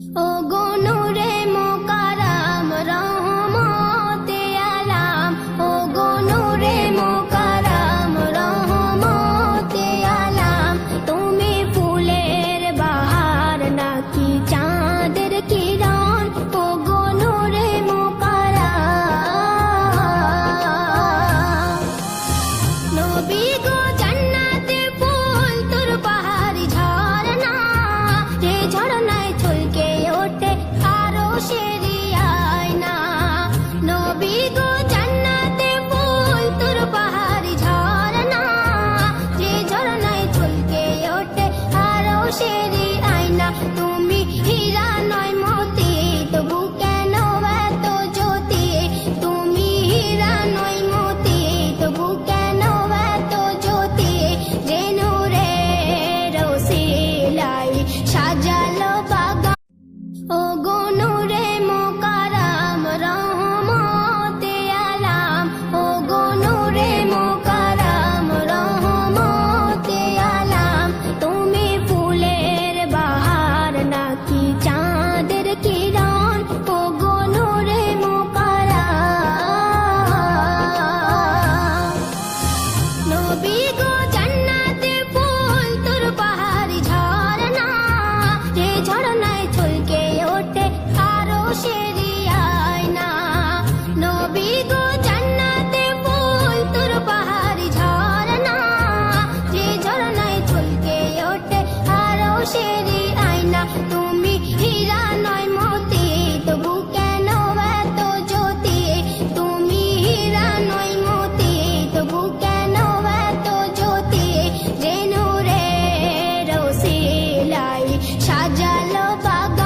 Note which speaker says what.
Speaker 1: ও গো নূরে মোকাররম রহমতে আলাম, ও গো নূরে মোকাররম রহমতে আলাম। তুমি ফুলের বাহার নাকি চাঁদের কিরণ, ও গো নূরে মোকাররম। নবী গো জান্নাতে ফুল তোর পাহাড়ি ঝরনা, যে ঝরনায় ছলকে ওঠে আরশেরি আয়না। নবী গো জান্নাতে ফুল তোর পাহাড়ি ঝরনা, যে ঝরনায় ছলকে ওঠে আরশেরি আয়না। তুমি হীরা নয় মতি, তবু কেন এত জ্যোতি? তুমি হীরা নয় মতি, তবু কেন এত জ্যোতি? যে নূরের ওসিলায় সাজালো বাগান, ও গো নূরে মোকাররম রহমতে আলাম, ও গো নূরে মোকাররম রহমতে আলাম। তুমি ফুলের বাহার নাকি চাঁদের কিরণ, ও গো নূরে মোকাররম। নবী গো জান্নাতে ফুল তোর পাহাড়ি ঝরনা, যে ঝরনায় ছলকে ওঠে আরশেরি